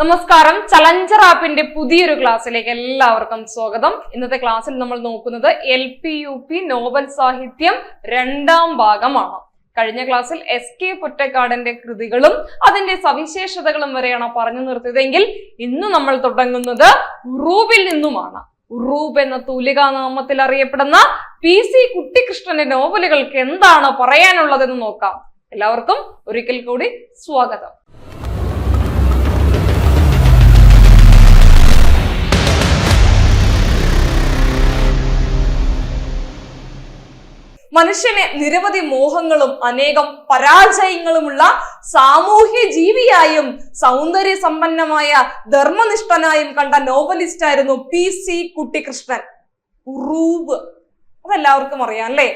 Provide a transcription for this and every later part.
നമസ്കാരം. ചലഞ്ചർ ആപ്പിന്റെ പുതിയൊരു ക്ലാസ്സിലേക്ക് എല്ലാവർക്കും സ്വാഗതം. ഇന്നത്തെ ക്ലാസ്സിൽ നമ്മൾ നോക്കുന്നത് LP-UP നോവൽ സാഹിത്യം 2ാം ഭാഗമാണ്. കഴിഞ്ഞ ക്ലാസ്സിൽ SK പൊറ്റക്കാടിന്റെ കൃതികളും അതിന്റെ സവിശേഷതകളും വരെയാണ് പറഞ്ഞു നിർത്തിയതെങ്കിൽ ഇന്ന് നമ്മൾ തുടങ്ങുന്നത് ഉറൂബിൽ നിന്നുമാണ്. ഉറൂബ് എന്ന തൂലികാനാമത്തിൽ അറിയപ്പെടുന്ന PC കുട്ടിക്കൃഷ്ണന്റെ നോവലുകൾക്ക് എന്താണ് പറയാനുള്ളതെന്ന് നോക്കാം. എല്ലാവർക്കും ഒരിക്കൽ കൂടി സ്വാഗതം. മനുഷ്യനെ നിരവധി മോഹങ്ങളും അനേകം പരാജയങ്ങളുമുള്ള സാമൂഹ്യ ജീവിയായും സൗന്ദര്യ സമ്പന്നമായ ധർമ്മനിഷ്ഠനായും കണ്ട നോവലിസ്റ്റ് ആയിരുന്നു PC കുട്ടിക്കൃഷ്ണൻ. ഉറൂബ് അതെല്ലാവർക്കും അറിയാം അല്ലേ?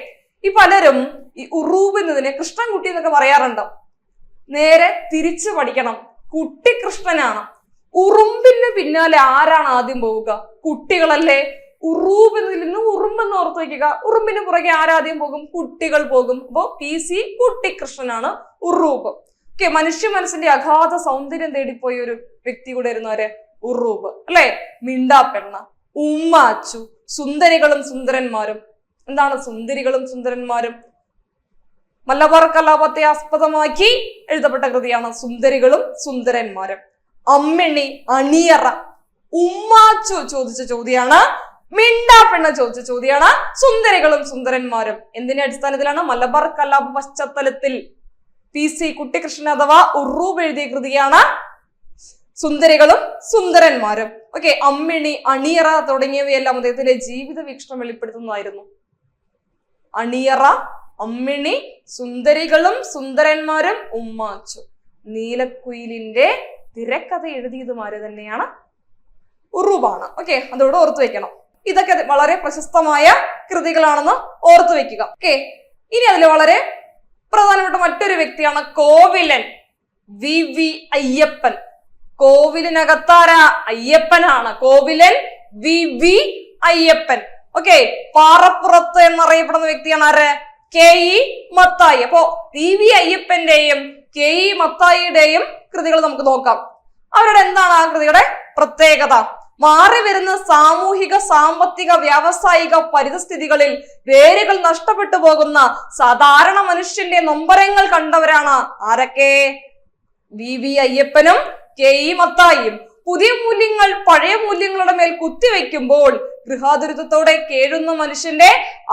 ഈ പലരും ഈ ഉറൂബ് എന്നതിനെ കൃഷ്ണൻകുട്ടി എന്നൊക്കെ പറയാറുണ്ട്. നേരെ തിരിച്ചു പഠിക്കണം. കുട്ടിക്കൃഷ്ണനാണ്. ഉറുമ്പിന് പിന്നാലെ ആരാണ് ആദ്യം പോവുക? കുട്ടികളല്ലേ. ഉറൂബ് എന്നതിൽ നിന്ന് ഉറുമ്പെന്ന് ഓർത്ത് വയ്ക്കുക. ഉറുമ്പിന് പുറകെ ആരാദ്യം പോകും? കുട്ടികൾ പോകും. അപ്പോ PC കുട്ടിക്കൃഷ്ണനാണ് ഉറൂബ്. ഓക്കെ, മനുഷ്യ മനസ്സിന്റെ അഗാധ സൗന്ദര്യം തേടിപ്പോയ ഒരു വ്യക്തി കൂടെ ആയിരുന്നു ആര്? ഉറൂബ് അല്ലെ? മിണ്ടാപ്പെണ്ണ, ഉമ്മാച്ചു, സുന്ദരികളും സുന്ദരന്മാരും. എന്താണ് സുന്ദരികളും സുന്ദരന്മാരും? മലബാർ കലാപത്തെ ആസ്പദമാക്കി എഴുതപ്പെട്ട കൃതിയാണ് സുന്ദരികളും സുന്ദരന്മാരും. അമ്മിണി, അണിയറ. ഉമ്മാച്ചു ചോദിച്ച ചോദ്യമാണ്. മിണ്ടാപ്പെണ്ണ ചോദിച്ച ചോദ്യമാണ്. സുന്ദരികളും സുന്ദരന്മാരും എന്തിന്റെ അടിസ്ഥാനത്തിലാണ്? മലബാർ കലാപ പശ്ചാത്തലത്തിൽ PC കുട്ടിക്കൃഷ്ണൻ അഥവാ ഉറൂബ് എഴുതിയ കൃതിയാണ് സുന്ദരികളും സുന്ദരന്മാരും. ഓക്കെ, അമ്മിണി, അണിയറ തുടങ്ങിയവയെല്ലാം അദ്ദേഹത്തിന്റെ ജീവിത വീക്ഷണം വെളിപ്പെടുത്തുന്നതായിരുന്നു. അണിയറ, അമ്മിണി, സുന്ദരികളും സുന്ദരന്മാരും, ഉമ്മാച്ചു. നീലക്കുയിലിന്റെ തിരക്കഥ എഴുതിയതുമാര് തന്നെയാണ് ഉറൂബാണ്. ഓക്കെ, അതോടെ ഓർത്തു വെക്കണം. ഇതൊക്കെ വളരെ പ്രശസ്തമായ കൃതികളാണെന്ന് ഓർത്തു വെക്കുക. ഓക്കെ, ഇനി അതിൽ വളരെ പ്രധാനപ്പെട്ട മറ്റൊരു വ്യക്തിയാണ് കോവിലൻ. VV അയ്യപ്പൻ. കോവിലിനകത്താര? അയ്യപ്പനാണ്. കോവിലൻ VV അയ്യപ്പൻ. ഓക്കെ, പാറപ്പുറത്ത് എന്നറിയപ്പെടുന്ന വ്യക്തിയാണ് ആര്? KE മത്തായി. അപ്പോ VV അയ്യപ്പന്റെയും KE മത്തായിയുടെയും കൃതികൾ നമുക്ക് നോക്കാം. അവരുടെ എന്താണ് ആ കൃതിയുടെ പ്രത്യേകത? മാറി വരുന്ന സാമൂഹിക, സാമ്പത്തിക, വ്യാവസായിക പരിതസ്ഥിതികളിൽ വേരുകൾ നഷ്ടപ്പെട്ടു പോകുന്ന സാധാരണ മനുഷ്യന്റെ നൊമ്പരങ്ങൾ കണ്ടവരാണ് ആരൊക്കെ? VV അയ്യപ്പനും KE മത്തായിയും. പുതിയ മൂല്യങ്ങൾ പഴയ മൂല്യങ്ങളുടെ മേൽ കുത്തിവെക്കുമ്പോൾ ഗൃഹാതുരിതത്തോടെ കേഴുന്ന മനുഷ്യന്റെ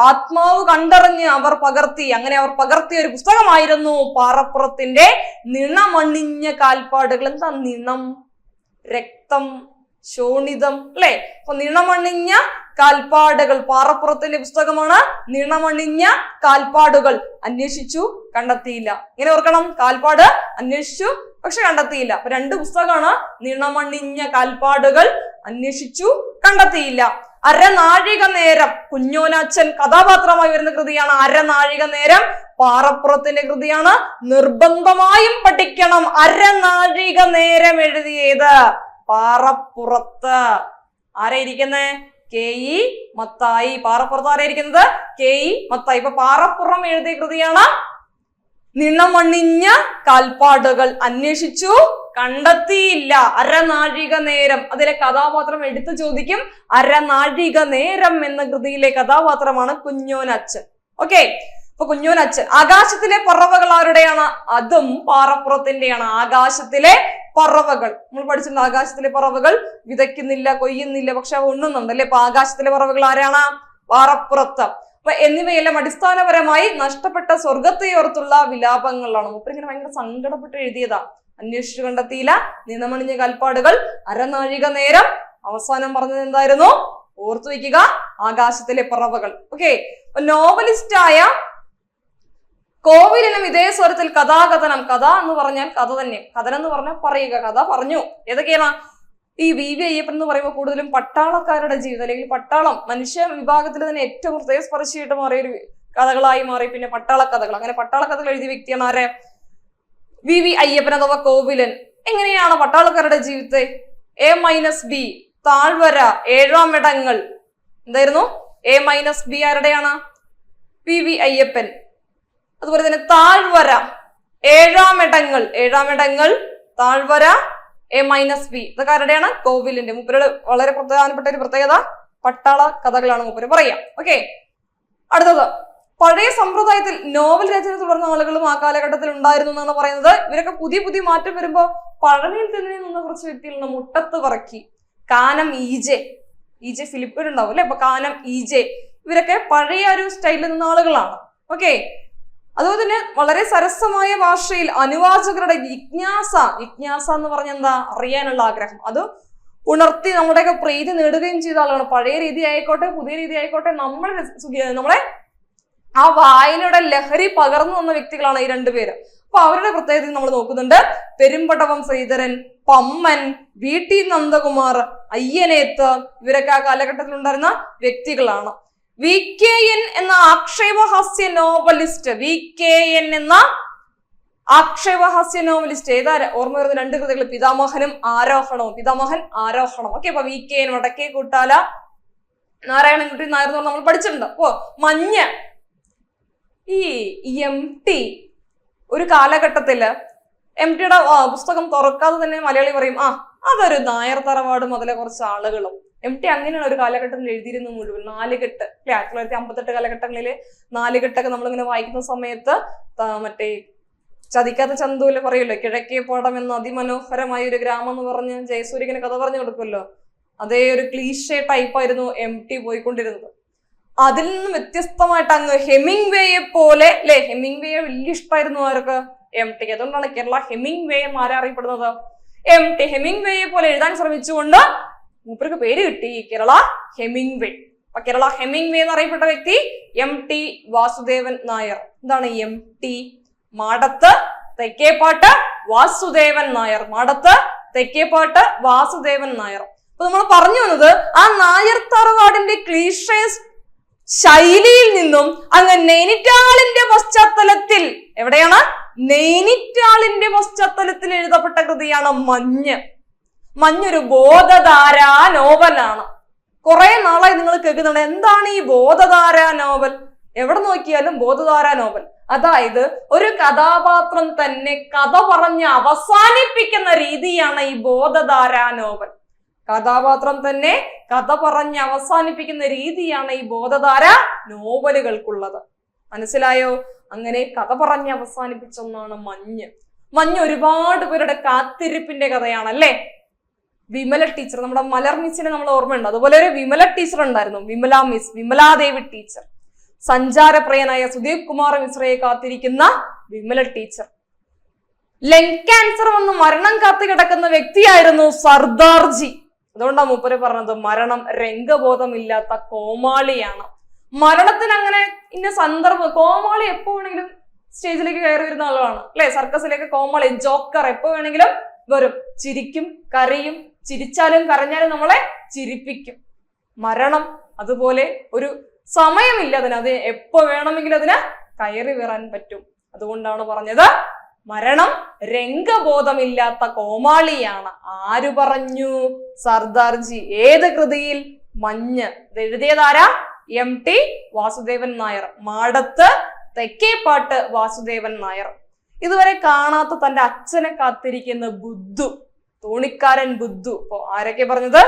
ആത്മാവ് കണ്ടറിഞ്ഞ് അവർ പകർത്തിയ ഒരു പുസ്തകമായിരുന്നു പാറപ്പുറത്തിന്റെ നിണമണിഞ്ഞ കാൽപ്പാടുകൾ. എന്താ നിണം? രക്തം, ശോണിതം അല്ലെ? അപ്പൊ നിണമണിഞ്ഞ കാൽപ്പാടുകൾ പാറപ്പുറത്തിന്റെ പുസ്തകമാണ്. നിണമണിഞ്ഞ കാൽപ്പാടുകൾ. അന്വേഷിച്ചു, കണ്ടെത്തിയില്ല. ഇങ്ങനെ ഓർക്കണം. കാൽപ്പാട് അന്വേഷിച്ചു, പക്ഷെ കണ്ടെത്തിയില്ല. അപ്പൊ 2 പുസ്തകമാണ്. നിണമണിഞ്ഞ കാൽപ്പാടുകൾ, അന്വേഷിച്ചു, കണ്ടെത്തിയില്ല. അരനാഴിക നേരം, കുഞ്ഞോനാച്ചൻ കഥാപാത്രമായി വരുന്ന കൃതിയാണ് അരനാഴിക നേരം. പാറപ്പുറത്തിന്റെ കൃതിയാണ്. നിർബന്ധമായും പഠിക്കണം. അരനാഴിക നേരം എഴുതിയത് പാറപ്പുറത്ത്. ആരായിരിക്കുന്നേ? KE മത്തായി. പാറപ്പുറത്ത് ആരായിരിക്കുന്നത്? KE മത്തായി. ഇപ്പൊ പാറപ്പുറം എഴുതിയ കൃതിയാണ് നിണമണിഞ്ഞ കാൽപ്പാടുകൾ, അന്വേഷിച്ചു, കണ്ടെത്തിയില്ല. അരനാഴിക നേരം. അതിലെ കഥാപാത്രം എടുത്തു ചോദിക്കും. അരനാഴിക നേരം എന്ന കൃതിയിലെ കഥാപാത്രമാണ് കുഞ്ഞോനച്ഛൻ. ഓക്കെ, അപ്പൊ കുഞ്ഞോനച്ഛൻ. ആകാശത്തിലെ പറവകൾ ആരുടെയാണ്? അതും പാറപ്പുറത്തിന്റെയാണ്. ആകാശത്തിലെ പറവകൾ നമ്മൾ പഠിച്ചിട്ടുണ്ട്. ആകാശത്തിലെ പറവകൾ വിതയ്ക്കുന്നില്ല, കൊയ്യുന്നില്ല, പക്ഷെ അവ ഉണ്ണുന്നുണ്ട് അല്ലെ? അപ്പൊ ആകാശത്തിലെ പറവകൾ ആരാണ്? പാറപ്പുറത്ത്. അപ്പൊ എന്നിവയെല്ലാം അടിസ്ഥാനപരമായി നഷ്ടപ്പെട്ട സ്വർഗത്തെ ഓർത്തുള്ള വിലാപങ്ങളാണ്. മൂപ്പരിങ്ങനെ ഭയങ്കര സങ്കടപ്പെട്ട് എഴുതിയതാ. അന്വേഷിച്ചു, കണ്ടെത്തിയില്ല, നിണമണിഞ്ഞ കാൽപ്പാടുകൾ, അരനാഴിക നേരം. അവസാനം പറഞ്ഞത് എന്തായിരുന്നു? ഓർത്തു വയ്ക്കുക, ആകാശത്തിലെ പറവകൾ. ഓക്കെ, നോവലിസ്റ്റായ കോവിലിനും ഇതേ സ്വരത്തിൽ കഥാകഥനം. കഥ എന്ന് പറഞ്ഞാൽ കഥ തന്നെ. കഥനം എന്ന് പറഞ്ഞാൽ പറയുക. കഥ പറഞ്ഞു. ഏതൊക്കെയാണ്? ഈ VV അയ്യപ്പൻ എന്ന് പറയുമ്പോൾ കൂടുതലും പട്ടാളക്കാരുടെ ജീവിതം, അല്ലെങ്കിൽ പട്ടാളം മനുഷ്യ വിഭാഗത്തിൽ തന്നെ ഏറ്റവും ഹൃദയസ്പർശിയായിട്ട് മാറിയൊരു കഥകളായി മാറി. പിന്നെ പട്ടാള കഥകൾ. അങ്ങനെ പട്ടാള കഥകൾ എഴുതിയ വ്യക്തിയാണ് ആരെ? VV അയ്യപ്പൻ അഥവാ കോവിലൻ. എങ്ങനെയാണ് പട്ടാളക്കാരുടെ ജീവിതത്തെ? A-B, താഴ്വര, 7ാം ഇടങ്ങൾ. എന്തായിരുന്നു? A-B ആരുടെയാണ്? VV അയ്യപ്പൻ. അതുപോലെ തന്നെ താഴ്വര, 7ാം ഇടങ്ങൾ, താഴ്വര, A-B. ഇതൊക്കെ ആരുടെയാണ്? കോവിലിന്റെ. മൂപ്പരുടെ വളരെ പ്രധാനപ്പെട്ട ഒരു പ്രത്യേകത പട്ടാള കഥകളാണ് മൂപ്പര് പറയാം. ഓക്കെ, അടുത്തത് പഴയ സമ്പ്രദായത്തിൽ നോവൽ രചന തുടർന്ന ആളുകളും ആ കാലഘട്ടത്തിൽ ഉണ്ടായിരുന്നു എന്നാണ് പറയുന്നത്. ഇവരൊക്കെ പുതിയ പുതിയ മാറ്റം വരുമ്പോ പഴമയിൽ തന്നെ നിന്ന കുറച്ച് വ്യക്തികളുണ്ട്. മുട്ടത്ത് പറക്കി, കാനം EJ ഫിലിപ്പ് ഉണ്ടാവും അല്ലെ, അപ്പൊ കാനം EJ ഇവരൊക്കെ പഴയ ഒരു സ്റ്റൈലിൽ നിന്ന ആളുകളാണ്. ഓക്കെ, അതുപോലെ തന്നെ വളരെ സരസമായ ഭാഷയിൽ അനുവാചകരുടെ ജിജ്ഞാസ എന്ന് പറഞ്ഞ എന്താ? അറിയാനുള്ള ആഗ്രഹം. അത് ഉണർത്തി നമ്മുടെയൊക്കെ പ്രീതി നേടുകയും ചെയ്ത ആളുകളാണ്. പഴയ രീതി ആയിക്കോട്ടെ പുതിയ രീതി ആയിക്കോട്ടെ നമ്മളെ ആ വായനയുടെ ലഹരി പകർന്നു വന്ന വ്യക്തികളാണ് ഈ രണ്ടുപേര്. അപ്പൊ അവരുടെ പ്രത്യേകത നമ്മൾ നോക്കുന്നുണ്ട്. പെരുമ്പടവം ശ്രീധരൻ, പമ്മൻ, VT നന്ദകുമാർ, അയ്യനേത്ത് ഇവരൊക്കെ ആ കാലഘട്ടത്തിൽ ഉണ്ടായിരുന്ന വ്യക്തികളാണ്. VKN എന്ന ആക്ഷേപഹാസ്യ നോവലിസ്റ്റ്, VKN എന്ന ആക്ഷേപഹാസ്യ നോവലിസ്റ്റ് ഏതാ ഓർമ്മ വരുന്ന? രണ്ട് കൃതികൾ, പിതാമഹൻ ആരോഹണം. ഓക്കെ, അപ്പൊ VKN വടക്കേ കൂട്ടാല നാരായണൻകുട്ടി നായർ എന്ന് നമ്മൾ പഠിച്ചിട്ടുണ്ട്. മഞ്ഞ്. ഈ MT ഒരു കാലഘട്ടത്തില് MTയുടെ പുസ്തകം തുറക്കാതെ തന്നെ മലയാളി പറയും അതൊരു നായർ തറവാട് മുതലേ കുറച്ച് ആളുകളും. MT അങ്ങനെയാണ് ഒരു കാലഘട്ടത്തിൽ എഴുതിയിരുന്നു മുഴുവൻ. 4 കെട്ട് അല്ലെ, 1958 കാലഘട്ടങ്ങളില് 4 കെട്ടൊക്കെ നമ്മളിങ്ങനെ വായിക്കുന്ന സമയത്ത് മറ്റേ ചതിക്കാത്ത ചന്തുവില് പറയുമല്ലോ, കിഴക്കേ പാടം എന്ന അതിമനോഹരമായ ഒരു ഗ്രാമം എന്ന് പറഞ്ഞ് ജയസൂര്യന് കഥ പറഞ്ഞു കൊടുക്കുമല്ലോ. അതേ ഒരു ക്ലീഷേ ടൈപ്പായിരുന്നു MT പോയിക്കൊണ്ടിരുന്നത്. അതിൽ നിന്നും വ്യത്യസ്തമായിട്ട് അങ്ങ് ഹെമിംഗ്വേയെ പോലെ അല്ലെ, ഹെമിംഗ്വേയെ വലിയ ഇഷ്ടമായിരുന്നു ആർക്ക്? MTക്ക്. അതുകൊണ്ടാണ് കേരള ഹെമിംഗ്വേ എന്ന് ആരറിയപ്പെടുന്നത്? MT ഹെമിംഗ്വേയെ പോലെ എഴുതാൻ ശ്രമിച്ചുകൊണ്ട് മൂപ്പർക്ക് പേര് കിട്ടി കേരള ഹെമിംഗ്വേ. അപ്പൊ കേരള ഹെമിംഗ്വേ എന്നറിയപ്പെട്ട വ്യക്തി MT വാസുദേവൻ നായർ. എന്താണ് MT? മാടത്ത് തെക്കേപ്പാട്ട് വാസുദേവൻ നായർ. അപ്പൊ നമ്മൾ പറഞ്ഞു വന്നത് ആ നായർ തറവാടിന്റെ ക്ലീഷേസ് ശൈലിയിൽ നിന്നും അങ്ങ് നൈനിറ്റാളിന്റെ പശ്ചാത്തലത്തിൽ, എവിടെയാണ്? നൈനിറ്റാളിന്റെ പശ്ചാത്തലത്തിൽ എഴുതപ്പെട്ട കൃതിയാണ് മഞ്ഞൊരു ബോധധാരാ നോവലാണ്. കുറെ നാളായി നിങ്ങൾ കേൾക്കുന്നുണ്ട് എന്താണ് ഈ ബോധധാരാ നോവൽ. എവിടെ നോക്കിയാലും ബോധധാരാ നോവൽ. അതായത് ഒരു കഥാപാത്രം തന്നെ കഥ പറഞ്ഞ് അവസാനിപ്പിക്കുന്ന രീതിയാണ് ഈ ബോധധാരാ നോവൽ. കഥാപാത്രം തന്നെ കഥ പറഞ്ഞ് അവസാനിപ്പിക്കുന്ന രീതിയാണ് ഈ ബോധധാര നോവലുകൾക്കുള്ളത്. മനസ്സിലായോ? അങ്ങനെ കഥ പറഞ്ഞ് അവസാനിപ്പിച്ച ഒന്നാണ് മഞ്ഞ് ഒരുപാട് പേരുടെ കാത്തിരിപ്പിന്റെ കഥയാണല്ലേ. വിമല ടീച്ചർ, നമ്മുടെ മലർ മിസ്സിനെ നമ്മൾ ഓർമ്മയുണ്ട്. അതുപോലെ ഒരു വിമല ടീച്ചർ ഉണ്ടായിരുന്നു, വിമലാദേവി ടീച്ചർ. സഞ്ചാരപ്രിയനായ സുദീപ് കുമാർ മിശ്രയെ കാത്തിരിക്കുന്ന വിമല ടീച്ചർ. ലങ് ക്യാൻസർ വന്ന് മരണം കാത്തു കിടക്കുന്ന വ്യക്തിയായിരുന്നു സർദാർജി. അതുകൊണ്ടാണ് മൂപ്പര് പറഞ്ഞത് മരണം രംഗബോധമില്ലാത്ത കോമാളിയാണ്. മരണത്തിന് അങ്ങനെ ഇന്ന സന്ദർഭം, കോമാളി എപ്പോ വേണമെങ്കിലും സ്റ്റേജിലേക്ക് കയറി വരുന്ന ആളാണ് അല്ലെ. സർക്കസിലേക്ക് കോമാളി, ജോക്കർ എപ്പോ വേണമെങ്കിലും വരും. ചിരിക്കും, കരയും. ചിരിച്ചാലും കരഞ്ഞാലും നമ്മളെ ചിരിപ്പിക്കും. മരണം അതുപോലെ ഒരു സമയമില്ല അതിന്, അത് എപ്പോ വേണമെങ്കിലും അതിന് കയറി വരാൻ പറ്റും. അതുകൊണ്ടാണ് പറഞ്ഞത് മരണം രംഗബോധമില്ലാത്ത കോമാളിയാണ്. ആര് പറഞ്ഞു? സർദാർജി. ഏത് കൃതിയിൽ? മഞ്ഞ്. ഇത് എഴുതിയതാരാ? MT വാസുദേവൻ നായർ. മാടത്ത് തെക്കേപ്പാട്ട് വാസുദേവൻ നായർ. ഇതുവരെ കാണാത്ത തന്റെ അച്ഛനെ കാത്തിരിക്കുന്ന ബുദ്ധു, തോണിക്കാരൻ ബുദ്ധു. അപ്പൊ ആരൊക്കെ പറഞ്ഞത്?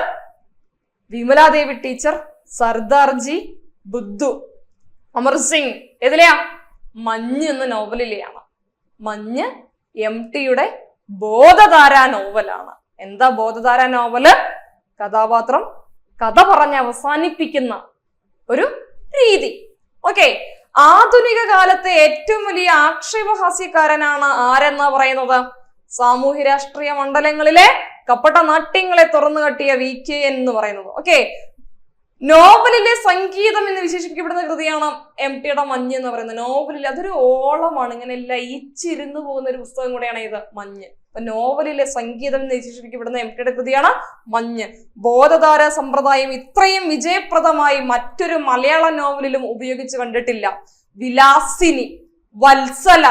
വിമലാദേവി ടീച്ചർ, സർദാർജി, ബുദ്ധു. അമർ സിംഗ് ഏതിലെയാ? മഞ്ഞ് എന്ന നോവലിലെയാണ്. മഞ്ഞ് MTയുടെ ബോധധാരാ നോവലാണ്. എന്താ ബോധധാരാ നോവല്? കഥാപാത്രം കഥ പറഞ്ഞ് അവസാനിപ്പിക്കുന്ന ഒരു രീതി. ഓക്കെ, ആധുനിക കാലത്തെ ഏറ്റവും വലിയ ആക്ഷേപഹാസ്യക്കാരനാണ് ആരെന്നാ പറയുന്നത്? സാമൂഹ്യ രാഷ്ട്രീയ മണ്ഡലങ്ങളിലെ കപട നാട്യങ്ങളെ തുറന്നു കാട്ടിയ VKN എന്ന് പറയുന്നത്. ഓക്കെ, നോവലിലെ സംഗീതം എന്ന് വിശേഷിപ്പിക്കപ്പെടുന്ന കൃതിയാണ് MTയുടെ മഞ്ഞ് എന്ന് പറയുന്നത്. നോവലിൽ അതൊരു ഓളമാണ്, ഇങ്ങനെ ലയിച്ചിരുന്നു പോകുന്ന ഒരു പുസ്തകം കൂടെയാണ് ഇത് മഞ്ഞ്. അപ്പൊ നോവലിലെ സംഗീതം എന്ന് വിശേഷിപ്പിക്കപ്പെടുന്ന MTയുടെ കൃതിയാണ് മഞ്ഞ്. ബോധധാര സമ്പ്രദായം ഇത്രയും വിജയപ്രദമായി മറ്റൊരു മലയാള നോവലിലും ഉപയോഗിച്ച് കണ്ടിട്ടില്ല. Vilasini, Vatsala,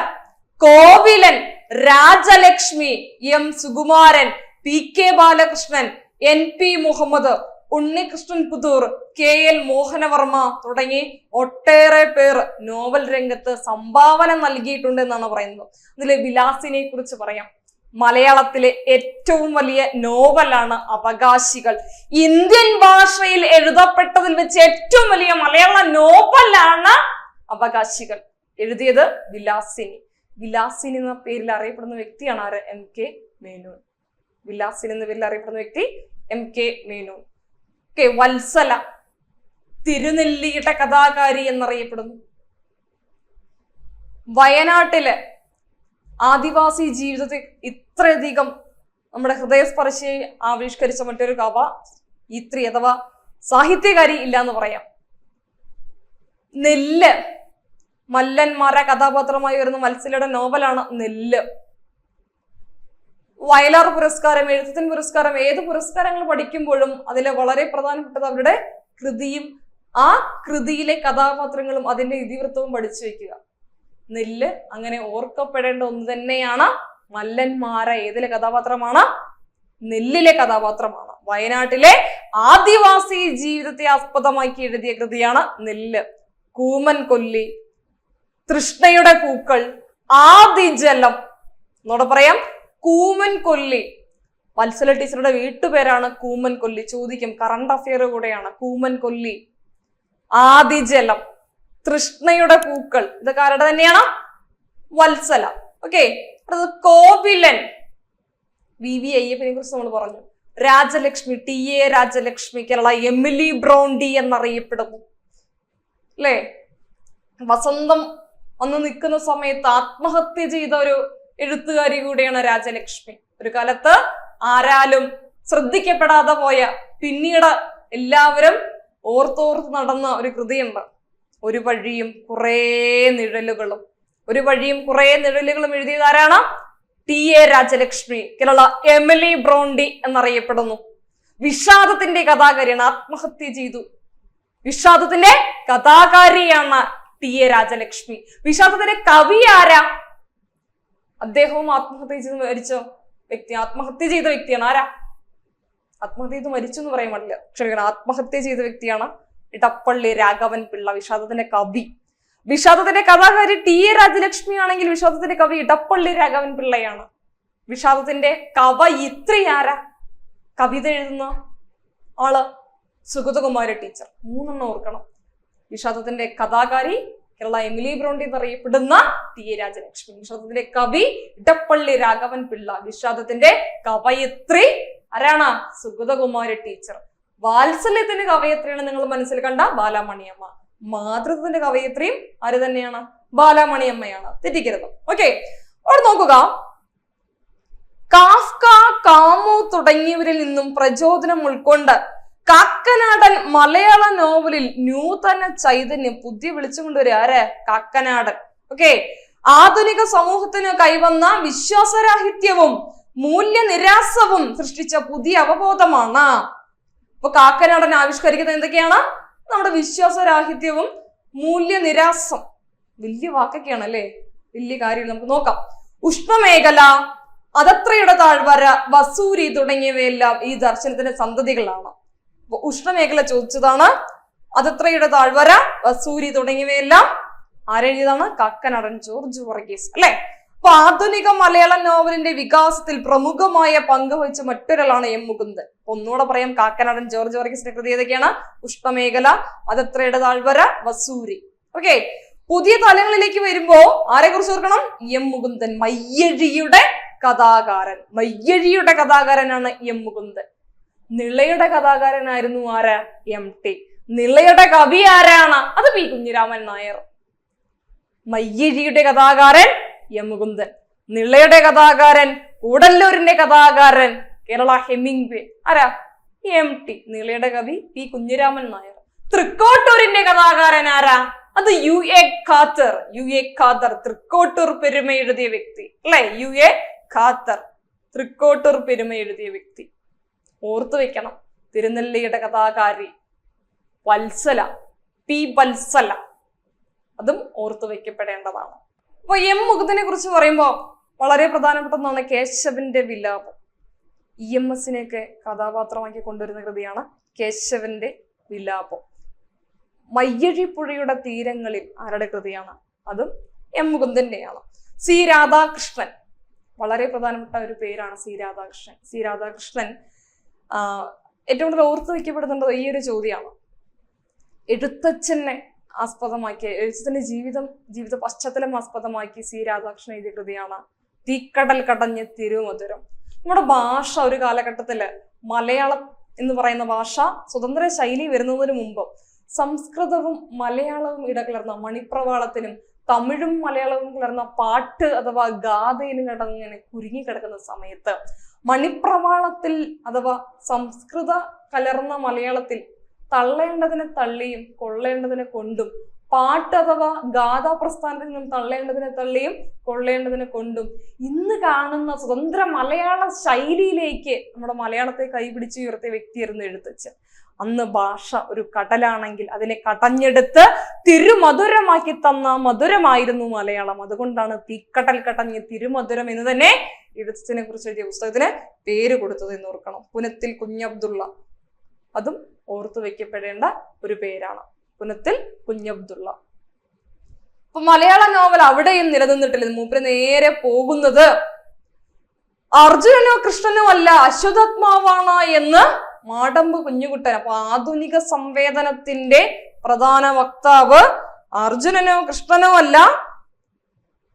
Kovilan, Rajalakshmi, M Sukumaran, PK Balakrishnan, NP Muhammad, Unnikrishnan Puthur, KL Mohanavarma തുടങ്ങി ഒട്ടേറെ പേർ നോവൽ രംഗത്ത് സംഭാവന നൽകിയിട്ടുണ്ട് എന്നാണ് പറയുന്നത്. അതിലെ വിലാസിനെ കുറിച്ച് പറയാം. മലയാളത്തിലെ ഏറ്റവും വലിയ നോവലാണ് അവകാശികൾ. ഇന്ത്യൻ ഭാഷയിൽ എഴുതപ്പെട്ടതിൽ വെച്ച് ഏറ്റവും വലിയ മലയാള നോവലാണ് അവകാശികൾ. എഴുതിയത് വിലാസിനി. വിലാസിനി എന്ന പേരിൽ അറിയപ്പെടുന്ന വ്യക്തിയാണ് ആര്? MK മേനോൻ. വിലാസിനി എന്ന പേരിൽ അറിയപ്പെടുന്ന വ്യക്തി MK മേനോൻ. വത്സല തിരുനെല്ലിയുടെ കഥാകാരി എന്നറിയപ്പെടുന്നു. വയനാട്ടില് ആദിവാസി ജീവിതത്തെ ഇത്രയധികം നമ്മുടെ ഹൃദയസ്പർശിയെ ആവിഷ്കരിച്ച മറ്റൊരു കവയിത്രി അഥവാ സാഹിത്യകാരി ഇല്ല എന്ന് പറയാം. നെല്ല് മല്ലന്മാര കഥാപാത്രമായി വരുന്ന വത്സലയുടെ നോവലാണ് നെല്ല്. വയലാർ പുരസ്കാരം, എഴുത്തച്ഛൻ പുരസ്കാരം, ഏത് പുരസ്കാരങ്ങൾ പഠിക്കുമ്പോഴും അതിലെ വളരെ പ്രധാനപ്പെട്ടത് അവരുടെ കൃതിയും ആ കൃതിയിലെ കഥാപാത്രങ്ങളും അതിന്റെ ഇതിവൃത്തവും പഠിച്ചു വെക്കുക. നെല്ല് അങ്ങനെ ഓർക്കപ്പെടേണ്ട ഒന്ന് തന്നെയാണ്. മല്ലന്മാര ഏതിലെ കഥാപാത്രമാണ്? നെല്ലിലെ കഥാപാത്രമാണ്. വയനാട്ടിലെ ആദിവാസി ജീവിതത്തെ ആസ്പദമാക്കി എഴുതിയ കൃതിയാണ് നെല്ല്. കൂമൻ കൊല്ലി, തൃഷ്ണയുടെ പൂക്കൾ, ആദിജലം. എന്നോട് പറയാം, കൂമൻ കൊല്ലി. വത്സല ടീച്ചറുടെ വീട്ടുപേരാണ് കൂമൻ കൊല്ലി. ചോദിക്കും, കറണ്ട് അഫെയർ കൂടെയാണ്. കൂമൻ കൊല്ലി, ആദിജലം, തൃഷ്ണയുടെ പൂക്കൾ, ഇതൊക്കെ ആരുടെ തന്നെയാണ്? വത്സല. ഓക്കെ. അടുത്തത് കോവിലൻ. VV അയ്യപ്പനെ കുറിച്ച് നമ്മൾ പറഞ്ഞു. Rajalakshmi, TA Rajalakshmi, Kerala Emily Bronte എന്നറിയപ്പെടുന്നു അല്ലേ? വസന്തം വന്ന് നിൽക്കുന്ന സമയത്ത് ആത്മഹത്യ ചെയ്ത ഒരു എഴുത്തുകാരി കൂടിയാണ് രാജലക്ഷ്മി. ഒരു കാലത്ത് ആരാലും ശ്രദ്ധിക്കപ്പെടാതെ പോയ, പിന്നീട് എല്ലാവരും ഓർത്തോർത്ത് നടന്ന ഒരു കൃതിയുണ്ട്, ഒരു വഴിയും കുറേ നിഴലുകളും. ഒരു വഴിയും കുറേ നിഴലുകളും എഴുതിയത് ആരാണ്? TA Rajalakshmi, Kerala Emily Bronte എന്നറിയപ്പെടുന്നു. വിഷാദത്തിന്റെ കഥാകാരിയാണ്. ആത്മഹത്യ ചെയ്തു. വിഷാദത്തിന്റെ കഥാകാരിയാണ് TA രാജലക്ഷ്മി. വിഷാദത്തിന്റെ കവി ആരാ? അദ്ദേഹവും ആത്മഹത്യ ചെയ്ത് മരിച്ച വ്യക്തി. ആത്മഹത്യ ചെയ്ത വ്യക്തിയാണ്. ആരാ? ആത്മഹത്യ ചെയ്ത് മരിച്ചു എന്ന് പറയാൻ പാടില്ല, ക്ഷമിക്കണം, ആത്മഹത്യ ചെയ്ത വ്യക്തിയാണ് ഇടപ്പള്ളി രാഘവൻ പിള്ള, വിഷാദത്തിന്റെ കവി. വിഷാദത്തിന്റെ കഥാകാരി TA രാജലക്ഷ്മി ആണെങ്കിൽ വിഷാദത്തിന്റെ കവി ഇടപ്പള്ളി രാഘവൻ പിള്ളയാണ്. വിഷാദത്തിന്റെ കവയിത്രി ആരാ? കവിത എഴുതുന്ന ആള് സുഗതകുമാരി ടീച്ചർ. 3 ഓർക്കണം. വിഷാദത്തിന്റെ കഥാകാരി കേരള എമിലി ബ്രോണ്ടി എന്നറിയപ്പെടുന്ന TA രാജലക്ഷ്മി. വിഷാദത്തിന്റെ കവി ഇടപ്പള്ളി രാഘവൻ പിള്ള. വിഷാദത്തിന്റെ കവയിത്രി ആരാണ്? സുഗതകുമാരി ടീച്ചർ. വാത്സല്യത്തിന്റെ കവയത്രിയാണ് നിങ്ങൾ മനസ്സിൽ കണ്ട ബാലാമണിയമ്മ. മാതൃത്വത്തിന്റെ കവയത്രിയും ആര് തന്നെയാണ്? ബാലാമണിയമ്മയാണ്. തെറ്റിക്കരുത്. ഓക്കെ. അവിടെ നോക്കുക, കാഫ്ക, കാമു തുടങ്ങിയവരിൽ നിന്നും പ്രചോദനം ഉൾക്കൊണ്ട് കാക്കനാടൻ മലയാള നോവലിൽ നൂതന ചൈതന്യം പുതിയ വിളിച്ചുകൊണ്ടുവരിക. ആര്? കാക്കനാടൻ. ഓക്കെ. ആധുനിക സമൂഹത്തിന് കൈവന്ന വിശ്വാസരാഹിത്യവും മൂല്യനിരാസവും സൃഷ്ടിച്ച പുതിയ അവബോധമാണ്. അപ്പൊ കാക്കനാടൻ ആവിഷ്കരിക്കുന്നത് എന്തൊക്കെയാണ്? നമ്മുടെ വിശ്വാസരാഹിത്യവും മൂല്യനിരാസം. വലിയ വാക്കൊക്കെയാണ് അല്ലേ? വലിയ കാര്യം. നമുക്ക് നോക്കാം. ഉഷ്ണമേഖല, അതത്രയുടെ താഴ്വര, വസൂരി തുടങ്ങിയവയെല്ലാം ഈ ദർശനത്തിന്റെ സന്തതികളാണ്. അപ്പൊ ഉഷ്ണമേഖല ചോദിച്ചതാണ്. അതത്രയുടെ താഴ്വര, വസൂരി തുടങ്ങിയവയെല്ലാം ആരെഴുതിയതാണ്? കാക്കനാടൻ ജോർജ് വർഗീസ് അല്ലെ? അപ്പൊ ആധുനിക മലയാള നോവലിന്റെ വികാസത്തിൽ പ്രമുഖമായ പങ്ക് വഹിച്ച മറ്റൊരാളാണ് M മുകുന്ദൻ. ഒന്നുകൂടെ പറയാം, കാക്കനാടൻ ജോർജ് വർഗീസിന്റെ കൃതി ഏതൊക്കെയാണ്? ഉഷ്ണമേഖല, അതത്രയുടെ താഴ്വര, വസൂരി. ഓക്കെ. പുതിയ തലങ്ങളിലേക്ക് വരുമ്പോ ആരെ കുറിച്ച് ഓർക്കണം? M മുകുന്ദൻ, മയ്യഴിയുടെ കഥാകാരൻ. മയ്യഴിയുടെ കഥാകാരനാണ് M മുകുന്ദൻ. നിളയുടെ കഥാകാരനായിരുന്നു ആരാ? MT. നിളയുടെ കവി ആരാണ്? അത് P കുഞ്ഞിരാമൻ നായർ. മയ്യഴിയുടെ കഥാകാരൻ M മുകുന്ദൻ. നിളയുടെ കഥാകാരൻ, കൂടല്ലൂരിന്റെ കഥാകാരൻ കേരള ഹെമിംഗ്വേ ആരാ? MT. നിളയുടെ കവി P കുഞ്ഞിരാമൻ നായർ. തൃക്കോട്ടൂരിന്റെ കഥാകാരൻ ആരാ? അത് UA ഖാദർ. UA ഖാദർ തൃക്കോട്ടൂർ പെരുമ എഴുതിയ വ്യക്തി അല്ലെ? UA ഖാദർ തൃക്കോട്ടൂർ പെരുമ എഴുതിയ വ്യക്തി. ഓർത്തു വെക്കണം. തിരുനെല്ലിയുടെ കഥാകാരി വത്സല, P വത്സല. അതും ഓർത്തു വെക്കപ്പെടേണ്ടതാണ്. അപ്പൊ M മുകുന്ദനെ കുറിച്ച് പറയുമ്പോൾ വളരെ പ്രധാനപ്പെട്ട ഒന്നാണ് കേശവന്റെ വിലാപം. EMSനെയൊക്കെ കഥാപാത്രമാക്കി കൊണ്ടുവരുന്ന കൃതിയാണ് കേശവന്റെ വിലാപം. മയ്യഴിപ്പുഴയുടെ തീരങ്ങളിൽ ആരുടെ കൃതിയാണ്? അതും M മുകുന്ദന്റെയാണ്. C രാധാകൃഷ്ണൻ, വളരെ പ്രധാനപ്പെട്ട ഒരു പേരാണ് സി രാധാകൃഷ്ണൻ. സി രാധാകൃഷ്ണൻ ഏറ്റവും കൂടുതൽ ഓർത്തു വയ്ക്കപ്പെടുന്നുള്ളത് ഈ ഒരു ചോദ്യമാണ്. എഴുത്തച്ഛനെ ആസ്പദമാക്കി, എഴുത്തച്ഛന്റെ ജീവിത പശ്ചാത്തലം ആസ്പദമാക്കി സി രാധാകൃഷ്ണൻ എഴുതിയ കൃതിയാണ് തീക്കടൽ കടഞ്ഞ് തിരുമധുരം. നമ്മുടെ ഭാഷ ഒരു കാലഘട്ടത്തില് മലയാളം എന്ന് പറയുന്ന ഭാഷ സ്വതന്ത്ര ശൈലി വരുന്നതിന് മുമ്പ് സംസ്കൃതവും മലയാളവും ഇടകലർന്ന മണിപ്രവാളത്തിനും തമിഴും മലയാളവും കലർന്ന പാട്ട് അഥവാ ഗാഥയിലും കിടന്നിങ്ങനെ കുരുങ്ങിക്കിടക്കുന്ന സമയത്ത് മണിപ്രവാളത്തിൽ അഥവാ സംസ്കൃത കലർന്ന മലയാളത്തിൽ തള്ളേണ്ടതിനെ തള്ളിയും കൊള്ളേണ്ടതിനെ കൊണ്ടും, പാട്ട് അഥവാ ഗാഥാ പ്രസ്ഥാനത്തിൽ നിന്നും തള്ളേണ്ടതിനെ തള്ളിയും കൊള്ളേണ്ടതിനെ കൊണ്ടും ഇന്ന് കാണുന്ന സ്വതന്ത്ര മലയാള ശൈലിയിലേക്ക് നമ്മുടെ മലയാളത്തെ കൈപിടിച്ച് ഉയർത്തിയ വ്യക്തിയായിരുന്നു എഴുത്തച്ഛൻ. അന്ന് ഭാഷ ഒരു കടലാണെങ്കിൽ അതിനെ കടഞ്ഞെടുത്ത് തിരുമധുരമാക്കി തന്ന മധുരമായിരുന്നു മലയാളം. അതുകൊണ്ടാണ് തീക്കടൽ കടഞ്ഞ് തിരുമധുരം എന്ന് തന്നെ എഴുത്തച്ഛനെ കുറിച്ച് എഴുതിയ പുസ്തകത്തിന് പേര് കൊടുത്തത് എന്ന് ഓർക്കണം. പുനത്തിൽ കുഞ്ഞബ്ദുള്ള, അതും ഓർത്തു വെക്കപ്പെടേണ്ട ഒരു പേരാണ്, പുനത്തിൽ കുഞ്ഞബ്ദുള്ള. അപ്പൊ മലയാള നോവൽ അവിടെയും നിലനിന്നിട്ടില്ല. മൂപ്പര് നേരെ പോകുന്നത് അർജുനനോ കൃഷ്ണനോ അല്ല അശ്വത്ഥാത്മാവാണ് എന്ന് മാടമ്പ് കുഞ്ഞുകുട്ടൻ. അപ്പൊ ആധുനിക സംവേദനത്തിന്റെ പ്രധാന വക്താവ് അർജുനനോ കൃഷ്ണനോ അല്ല,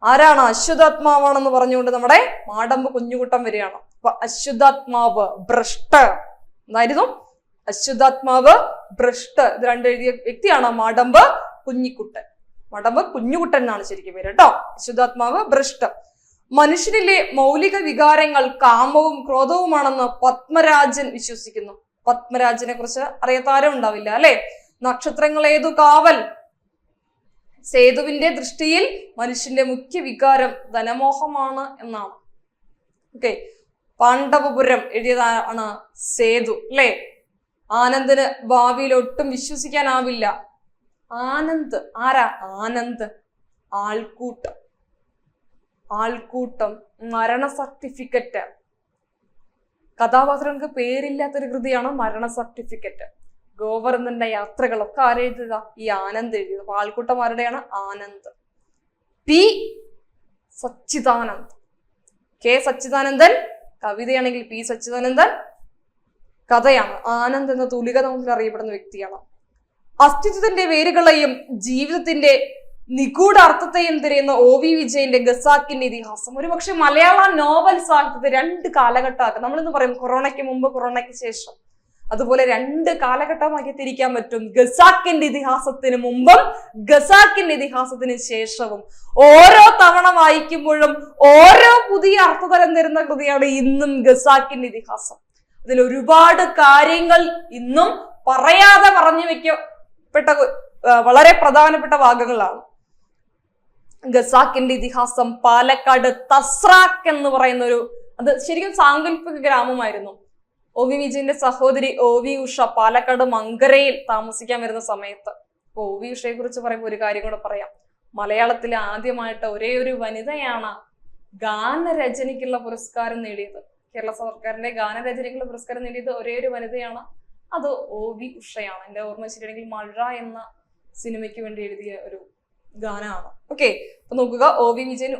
ആരാണ്? അശ്വത്ഥാത്മാവാണെന്ന് പറഞ്ഞുകൊണ്ട് നമ്മുടെ മാടമ്പ് കുഞ്ഞുകുട്ടൻ വരികയാണ്. അപ്പൊ അശ്വത്ഥാത്മാവ് ഭ്രഷ്ട് എന്തായിരുന്നു? അശ്വത്ഥാത്മാവ് ഭ്രഷ്ട്, ഇത് രണ്ടും എഴുതിയ വ്യക്തിയാണ് മാടമ്പ് കുഞ്ഞിക്കുട്ടൻ. മാടമ്പ് കുഞ്ഞുകുട്ടൻ എന്നാണ് ശരിക്കും പേര് കേട്ടോ. അശ്വത്ഥാത്മാവ് ഭ്രഷ്ട്. മനുഷ്യനിലെ മൗലിക വികാരങ്ങൾ കാമവും ക്രോധവുമാണെന്ന് പത്മരാജൻ വിശ്വസിക്കുന്നു. പത്മരാജനെ കുറിച്ച് അറിയാത്താരും ഉണ്ടാവില്ല അല്ലെ? നക്ഷത്രങ്ങൾ ഏതു കാവൽ, സേതുവിന്റെ ദൃഷ്ടിയിൽ മനുഷ്യന്റെ മുഖ്യ വികാരം ധനമോഹമാണ് എന്നാണ്. ഓക്കെ, പാണ്ഡവപുരം എഴുതിയതാണ് സേതു അല്ലെ? ആനന്ദിന് ഭാവിയിൽ ഒട്ടും വിശ്വസിക്കാനാവില്ല. ആനന്ദ് ആരാ? ആനന്ദ് ആൾക്കൂട്ടം, മരണ സർട്ടിഫിക്കറ്റ്. കഥാപാത്രങ്ങൾക്ക് പേരില്ലാത്തൊരു കൃതിയാണ് മരണ സർട്ടിഫിക്കറ്റ്. ഗോവർദ്ധന്റെ യാത്രകളൊക്കെ ആരെഴുതുക? ഈ ആനന്ദ് എഴുതിയത്. അപ്പൊ ആൾക്കൂട്ടം ആരുടെയാണ്? ആനന്ദ്. പി സച്ചിദാനന്ദ്, കെ സച്ചിദാനന്ദൻ കവിതയാണെങ്കിൽ പി സച്ചിദാനന്ദൻ കഥയാണ്. ആനന്ദ് എന്ന തൂലിക നമുക്ക് അറിയപ്പെടുന്ന വ്യക്തിയാണ്. അസ്തിത്വത്തിന്റെ വേരുകളെയും ജീവിതത്തിന്റെ നിഗൂഢ അർത്ഥത്തെയും തിരയുന്ന OV വിജയന്റെ ഖസാക്കിന്റെ ഇതിഹാസം. ഒരുപക്ഷെ മലയാള നോവൽ സാഹിത്യത്തെ രണ്ട് കാലഘട്ടമാക്കാം. നമ്മളിന്ന് പറയും കൊറോണയ്ക്ക് മുമ്പ്, കൊറോണയ്ക്ക് ശേഷം. അതുപോലെ രണ്ട് കാലഘട്ടമാക്കി തിരിക്കാൻ പറ്റും. ഖസാക്കിന്റെ ഇതിഹാസത്തിന് മുമ്പും ഖസാക്കിന്റെ ഇതിഹാസത്തിന് ശേഷവും. ഓരോ തവണ വായിക്കുമ്പോഴും ഓരോ പുതിയ അർത്ഥതലം തരുന്ന കൃതിയാണ് ഇന്നും ഖസാക്കിന്റെ ഇതിഹാസം. അതിൽ ഒരുപാട് കാര്യങ്ങൾ ഇന്നും പറയാതെ പറഞ്ഞു വെക്കപ്പെട്ട വളരെ പ്രധാനപ്പെട്ട ഭാഗങ്ങളാണ്. ഖസാക്കിന്റെ ഇതിഹാസം പാലക്കാട് തസ്രാക്ക് എന്ന് പറയുന്ന അത് ശരിക്കും സാങ്കല്പിക ഗ്രാമമായിരുന്നു. OV വിജയന്റെ സഹോദരി OV ഉഷ പാലക്കാട് മങ്കരയിൽ താമസിക്കാൻ വരുന്ന സമയത്ത്, OV ഉഷയെ കുറിച്ച് പറയുമ്പോൾ ഒരു കാര്യം കൂടെ പറയാം. മലയാളത്തിൽ ആദ്യമായിട്ട് ഒരേ ഒരു വനിതയാണ് ഗാനരചനയ്ക്കുള്ള പുരസ്കാരം നേടിയത്. കേരള സർക്കാരിന്റെ ഗാനരചനയ്ക്കുള്ള പുരസ്കാരം നേടിയത് ഒരേ ഒരു വനിതയാണ്, അത് OV ഉഷയാണ്. എന്റെ ഓർമ്മ ശരിയാണെങ്കിൽ മഴ എന്ന സിനിമയ്ക്ക് വേണ്ടി എഴുതിയ ഒരു ഗാനമാണ്. ഓക്കെ, അപ്പൊ നോക്കുക, OV വിജയൻ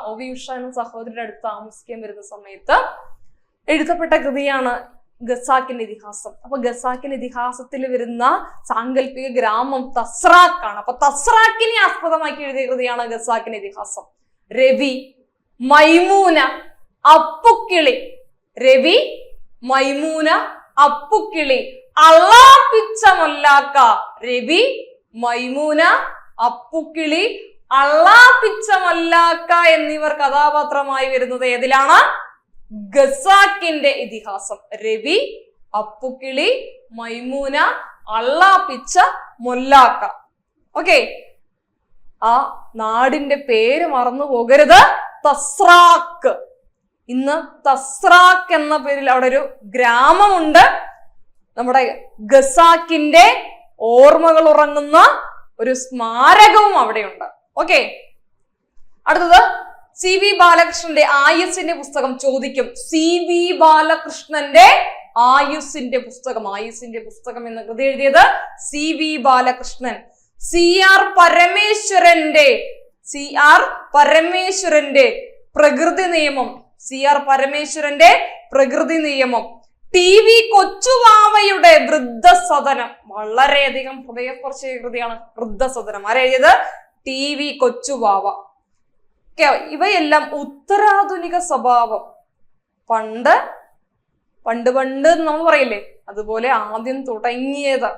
OV ഉഷ എന്ന സഹോദരിയുടെ അടുത്ത് താമസിക്കാൻ വരുന്ന സമയത്ത് എഴുതപ്പെട്ട കൃതിയാണ് ഖസാക്കിന്റെ ഇതിഹാസം. അപ്പൊ ഖസാക്കിന്റെ ഇതിഹാസത്തിൽ വരുന്ന സാങ്കല്പിക ഗ്രാമം തസ്രാക്കാണ്. അപ്പൊ തസ്രാക്കിനെ ആസ്പദമാക്കി എഴുതിയ കൃതിയാണ് ഖസാക്കിന്റെ ഇതിഹാസം. രവി, മൈമൂന, അപ്പുക്കിളി. രവി, മൈമൂന, അപ്പുക്കിളി, അള്ളാപ്പിച്ച മൊല്ലാക്ക. രവി, മൈമൂന, അപ്പുക്കിളി, അള്ളാപ്പിച്ച മൊല്ലാക്ക എന്നിവർ കഥാപാത്രമായി വരുന്നത് ഏതിലാണ്? ഖസാക്കിന്റെ ഇതിഹാസം. രവി, അപ്പുക്കിളി, മൈമൂന, അള്ളാപ്പിച്ച മൊല്ലാക്ക. ഓക്കെ, ആ നാടിന്റെ പേര് മറന്നു പോകരുത്, തസ്രാക്ക്. ഇന്ന് തസ്രാക്ക് എന്ന പേരിൽ അവിടെ ഒരു ഗ്രാമമുണ്ട്. നമ്മുടെ ഖസാക്കിന്റെ ഓർമ്മകൾ ഉറങ്ങുന്ന ഒരു സ്മാരകവും അവിടെയുണ്ട്. ഓക്കെ, അടുത്തത് CV ബാലകൃഷ്ണന്റെ ആയുസ്സിന്റെ പുസ്തകം ചോദിക്കും. CV ബാലകൃഷ്ണന്റെ ആയുസ്സിന്റെ പുസ്തകം എന്ന കൃതി എഴുതിയത് CV ബാലകൃഷ്ണൻ. CR പരമേശ്വരന്റെ പ്രകൃതി നിയമം CR പരമേശ്വരന്റെ പ്രകൃതി നിയമം, TV കൊച്ചുവാവയുടെ വൃദ്ധസദനം, വളരെയധികം ഹൃദയസ്പർശിയ കൃതിയാണ് വൃദ്ധസദനം. ആരെഴുതിയത്? TV കൊച്ചുവാവ. ഇവയെല്ലാം ഉത്തരാധുനിക സ്വഭാവം, പണ്ട് നമ്മൾ പറയില്ലേ, അതുപോലെ ആദ്യം തുടങ്ങിയത്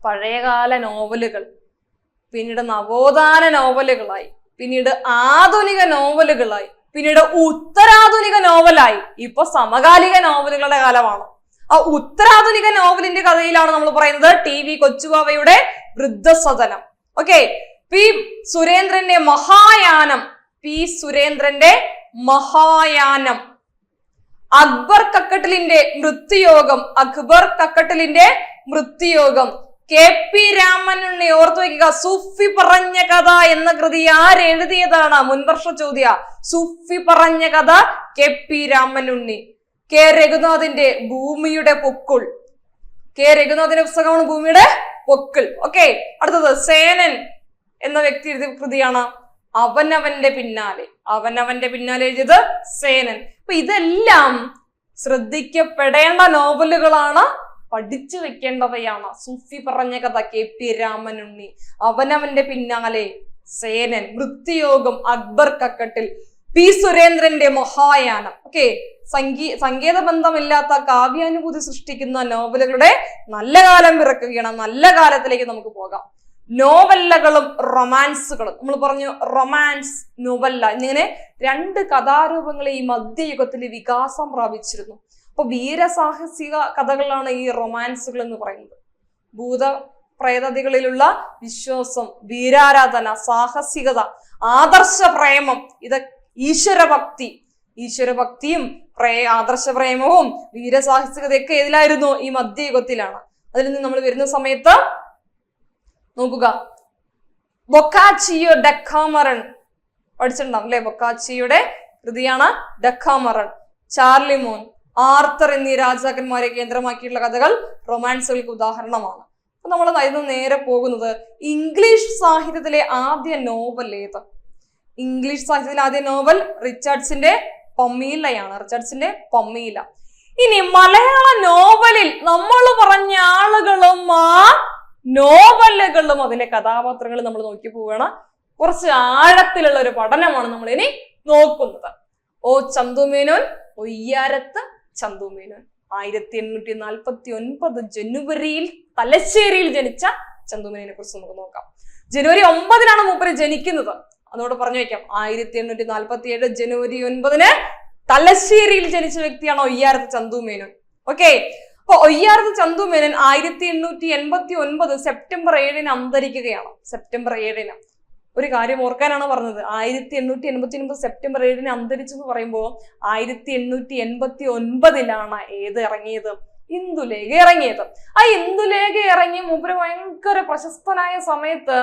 പഴയകാല നോവലുകൾ, പിന്നീട് നവോത്ഥാന നോവലുകളായി, പിന്നീട് ആധുനിക നോവലുകളായി, പിന്നീട് ഉത്തരാധുനിക നോവലായി, ഇപ്പൊ സമകാലിക നോവലുകളുടെ കാലമാണ്. ആ ഉത്തരാധുനിക നോവലിന്റെ കഥയിലാണ് നമ്മൾ പറയുന്നത് TV കൊച്ചുവാവയുടെ വൃദ്ധസദനം. ഓക്കെ, പി സുരേന്ദ്രന്റെ മഹായാനം, അക്ബർ കക്കട്ടിലിന്റെ മൃത്യുയോഗം, KP രാമനുണ്ണി. ഓർത്തു വയ്ക്കുക, സൂഫി പറഞ്ഞ കഥ എന്ന കൃതി ആരെഴുതിയതാണ്? മുൻവർഷ ചോദ്യ. സൂഫി പറഞ്ഞ കഥ KP രാമനുണ്ണി. K രഘുനാഥിന്റെ ഭൂമിയുടെ പൊക്കിൾ, രഘുനാഥിന്റെ പുസ്തകമാണ് ഭൂമിയുടെ പൊക്കിൾ. ഓക്കെ, അടുത്തത് സേനൻ എന്ന വ്യക്തി എഴുതിയ കൃതിയാണ് അവനവന്റെ പിന്നാലെ എഴുതിയത് സേനൻ. അപ്പൊ ഇതെല്ലാം ശ്രദ്ധിക്കപ്പെടേണ്ട നോവലുകളാണ്, പഠിച്ചു വെക്കേണ്ടവയാണ്. സൂഫി പറഞ്ഞ കഥ KP രാമനുണ്ണി, അവനവന്റെ പിന്നാലെ സേനൻ, മൃത്യുയോഗം അക്ബർ കക്കട്ടിൽ, പി സുരേന്ദ്രന്റെ മഹായാനം. ഓക്കെ, സംഗീത ബന്ധമില്ലാത്ത കാവ്യാനുഭൂതി സൃഷ്ടിക്കുന്ന നോവലുകളുടെ നല്ല കാലം പിറക്കുകയാണ്. നല്ല കാലത്തിലേക്ക് നമുക്ക് പോകാം. നോവല്ലകളും റൊമാൻസുകളും. നമ്മൾ പറഞ്ഞു റൊമാൻസ്, നോവല്ല എന്നിങ്ങനെ രണ്ട് കഥാരൂപങ്ങൾ ഈ മധ്യയുഗത്തിൽ വികാസം പ്രാപിച്ചിരുന്നു. അപ്പൊ വീരസാഹസിക കഥകളാണ് ഈ റൊമാൻസുകൾ എന്ന് പറയുന്നത്. ഭൂതപ്രേതകളിലുള്ള വിശ്വാസം, വീരാരാധന, സാഹസികത, ആദർശ പ്രേമം, ഇത് ഈശ്വരഭക്തിയും ആദർശ പ്രേമവും വീരസാഹസികതയൊക്കെ ഏതിലായിരുന്നു? ഈ മധ്യയുഗത്തിലാണ്. അതിൽ നിന്ന് നമ്മൾ വരുന്ന സമയത്ത് നോക്കുക, ബൊക്കാച്ചിയോ ഡെക്കാമറൺ പഠിച്ചിട്ടുണ്ടാവും അല്ലെ? ബൊക്കാച്ചിയുടെ കൃതിയാണ് ഡെക്കാമറൺ. ചാർലിമോൻ, ആർത്തർ എന്നീ രാജാക്കന്മാരെ കേന്ദ്രമാക്കിയിട്ടുള്ള കഥകൾ റൊമാൻസുകൾക്ക് ഉദാഹരണമാണ്. അപ്പൊ നമ്മൾ അതിന് നേരെ പോകുന്നത് ഇംഗ്ലീഷ് സാഹിത്യത്തിലെ ആദ്യ നോവൽ ഏത്? ഇംഗ്ലീഷ് സാഹിത്യത്തിലെ ആദ്യ നോവൽ റിച്ചാർഡ്സിന്റെ പമ്മീല. ഇനി മലയാള നോവലിൽ നമ്മൾ പറഞ്ഞ ആളുകളും ആ നോവലുകളും അതിലെ കഥാപാത്രങ്ങളും നമ്മൾ നോക്കി പോവുകയാണ്. കുറച്ച് ആഴത്തിലുള്ള ഒരു പഠനമാണ് നമ്മൾ ഇനി നോക്കുന്നത്. ചന്തുമേനോൻ, ഒയ്യാരത്ത് ചന്തുമേനോൻ. 1849 ജനുവരിയിൽ തലശ്ശേരിയിൽ ജനിച്ച ചന്തുമേനോനെ കുറിച്ച് നമുക്ക് നോക്കാം. ജനുവരി 9 മൂപ്പര് ജനിക്കുന്നത്. അതോട് പറഞ്ഞു വയ്ക്കാം, 1847 ജനുവരി 9 തലശ്ശേരിയിൽ ജനിച്ച വ്യക്തിയാണ് ഒയ്യാരത്ത് ചന്തുമേനോൻ. ഓക്കെ, അപ്പൊ ഒയ്യാരത്ത് ചന്തുമേനോൻ 1889 സെപ്റ്റംബർ 7 അന്തരിക്കുകയാണ്. സെപ്റ്റംബർ 7 ഒരു കാര്യം ഓർക്കാനാണ് പറഞ്ഞത്. 1889 സെപ്റ്റംബർ 7 അന്തരിച്ചു എന്ന് പറയുമ്പോൾ 1889 ഏത് ഇറങ്ങിയത്? ഇന്ദുലേഖ ഇറങ്ങിയത്. ആ ഇന്ദുലേഖ ഇറങ്ങി മൂപ്പര് ഭയങ്കര പ്രശസ്തനായ സമയത്ത്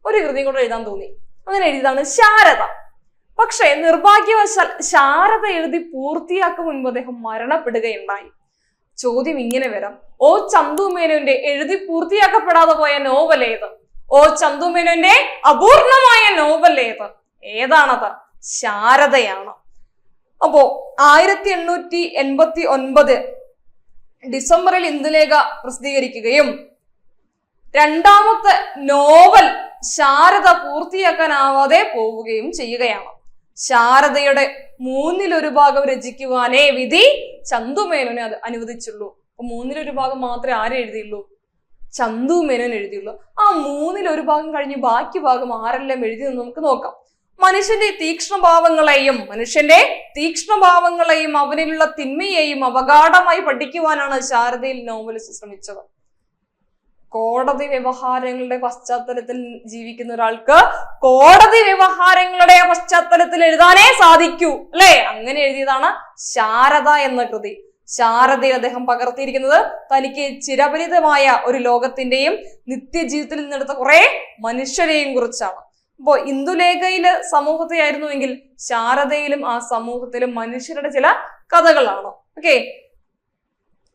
ഒരു കൃതി കൂടെ എഴുതാൻ തോന്നി. അങ്ങനെ എഴുതിയതാണ് ശാരദ. പക്ഷെ നിർഭാഗ്യവശാൽ ശാരദ എഴുതി പൂർത്തിയാക്കും മുൻപ് അദ്ദേഹം മരണപ്പെടുകയുണ്ടായി. ചോദ്യം ഇങ്ങനെ വരാം, ചന്തുമേനോന്റെ എഴുതി പൂർത്തിയാക്കപ്പെടാതെ പോയ നോവൽ ഏത്? ചന്തുമേനോന്റെ അപൂർണമായ നോവൽ ഏത്? ഏതാണത്? ശാരദയാണ്. അപ്പോ 1889 ഡിസംബറിൽ ഇന്ദുലേഖ പ്രസിദ്ധീകരിക്കുകയും രണ്ടാമത്തെ നോവൽ ശാരദ പൂർത്തിയാക്കാനാവാതെ പോവുകയും ചെയ്യുകയാണ്. ശാരദയുടെ 1/3 ഭാഗം രചിക്കുവാനേ വിധി ചന്തുമേനോനെ അത് അനുവദിച്ചുള്ളൂ. അപ്പൊ 1/3 ഭാഗം മാത്രമേ ആരെ എഴുതിയുള്ളൂ? ചന്തുമേനോൻ എഴുതിയുള്ളൂ. ആ 1/3 ഭാഗം കഴിഞ്ഞ് ബാക്കി ഭാഗം ആരെല്ലാം എഴുതിയെന്ന് നമുക്ക് നോക്കാം. മനുഷ്യന്റെ തീക്ഷ്ണഭാവങ്ങളെയും അവനിലുള്ള തിന്മയെയും അവഗാഢമായി പഠിക്കുവാനാണ് ശാരദയിൽ നോവലിസ്റ്റ് ശ്രമിച്ചത്. കോടതി വ്യവഹാരങ്ങളുടെ പശ്ചാത്തലത്തിൽ ജീവിക്കുന്ന ഒരാൾക്ക് കോടതി വ്യവഹാരങ്ങളുടെ പശ്ചാത്തലത്തിൽ എഴുതാനേ സാധിക്കൂ അല്ലെ? അങ്ങനെ എഴുതിയതാണ് ശാരദ എന്ന കൃതി. ശാരദയിൽ അദ്ദേഹം പകർത്തിയിരിക്കുന്നത് തനിക്ക് ചിരപരിതമായ ഒരു ലോകത്തിന്റെയും നിത്യജീവിതത്തിൽ നിന്നെടുത്ത കുറെ മനുഷ്യരെയും കുറിച്ചാണ്. അപ്പോ ഇന്ദുലേഖയില് സമൂഹത്തെ ആയിരുന്നുവെങ്കിൽ ശാരദയിലും ആ സമൂഹത്തിലും മനുഷ്യരുടെ ചില കഥകളാണ്. ഓക്കെ,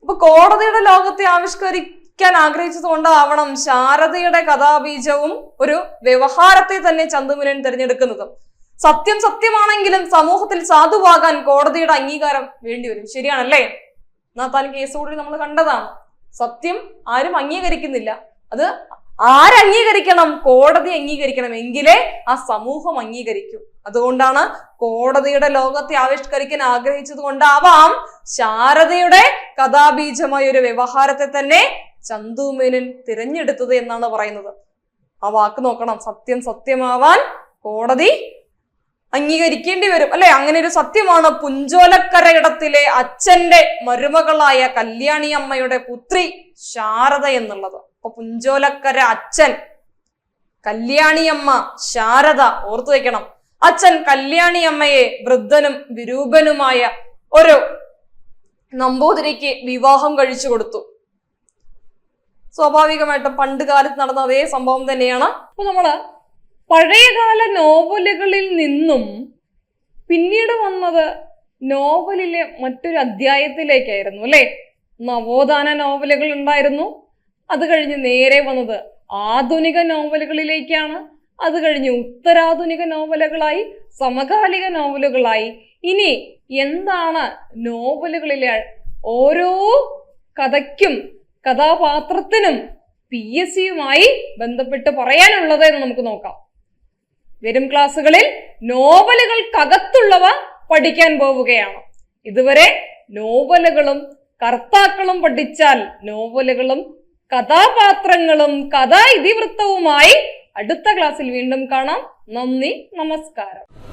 അപ്പൊ കോടതിയുടെ ലോകത്തെ ആവിഷ്കരിക്കാൻ ആഗ്രഹിച്ചത് കൊണ്ടാവണം ശാരദയുടെ കഥാബീജവും ഒരു വ്യവഹാരത്തെ തന്നെ ചന്തുമേനോൻ തിരഞ്ഞെടുക്കുന്നത്. സത്യം സത്യമാണെങ്കിലും സമൂഹത്തിൽ സാധുവാകാൻ കോടതിയുടെ അംഗീകാരം വേണ്ടിവരും. ശരിയാണല്ലേ? നാത്താൻ കേസ് കൂടി നമ്മൾ കണ്ടതാണ്. സത്യം ആരും അംഗീകരിക്കുന്നില്ല. അത് ആരംഗീകരിക്കണം? കോടതി അംഗീകരിക്കണം. എങ്കിലേ ആ സമൂഹം അംഗീകരിക്കൂ. അതുകൊണ്ടാണ് കോടതിയുടെ ലോകത്തെ ആവിഷ്കരിക്കാൻ ആഗ്രഹിച്ചത് കൊണ്ടാവാം ശാരദയുടെ കഥാബീജമായ ഒരു വ്യവഹാരത്തെ തന്നെ ചന്തുമേനോൻ തിരഞ്ഞെടുത്തത് എന്നാണ് പറയുന്നത്. ആ വാക്ക് നോക്കണം. സത്യം സത്യമാവാൻ കോടതി അംഗീകരിക്കേണ്ടി വരും, അല്ലെ? അങ്ങനെ ഒരു സത്യമാണ് പുഞ്ചോലക്കര ഇടത്തിലെ അച്ഛന്റെ മരുമകളായ കല്യാണി അമ്മയുടെ പുത്രി ശാരദ എന്നുള്ളത്. അപ്പൊ പുഞ്ചോലക്കര അച്ഛൻ, കല്യാണിയമ്മ, ശാരദ. ഓർത്തു വെക്കണം. അച്ഛൻ കല്യാണിയമ്മയെ വൃദ്ധനും വിരൂപനുമായ ഒരു നമ്പൂതിരിക്ക് വിവാഹം കഴിച്ചു കൊടുത്തു. സ്വാഭാവികമായിട്ടും പണ്ട് കാലത്ത് നടന്ന അതേ സംഭവം തന്നെയാണ്. അപ്പൊ നമ്മള് പഴയകാല നോവലുകളിൽ നിന്നും പിന്നീട് വന്നത് നോവലിലെ മറ്റൊരു അധ്യായത്തിലേക്കായിരുന്നു, അല്ലെ? നവോത്ഥാന നോവലുകൾ ഉണ്ടായിരുന്നു. അത് കഴിഞ്ഞ് നേരെ വന്നത് ആധുനിക നോവലുകളിലേക്കാണ്. അത് കഴിഞ്ഞ് ഉത്തരാധുനിക നോവലുകളായി, സമകാലിക നോവലുകളായി. ഇനി എന്താണ് നോവലുകളിലെ ഓരോ കഥയ്ക്കും കഥാപാത്രത്തിനും PSCയുമായി ബന്ധപ്പെട്ട് പറയാനുള്ളത് എന്ന് നമുക്ക് നോക്കാം. വരും ക്ലാസ്സുകളിൽ നോവലുകൾക്കകത്തുള്ളവ പഠിക്കാൻ പോവുകയാണ്. ഇതുവരെ നോവലുകളും കർത്താക്കളും പഠിച്ചാൽ നോവലുകളും കഥാപാത്രങ്ങളും കഥാ ഇതിവൃത്തവുമായി അടുത്ത ക്ലാസ്സിൽ വീണ്ടും കാണാം. നന്ദി, നമസ്കാരം.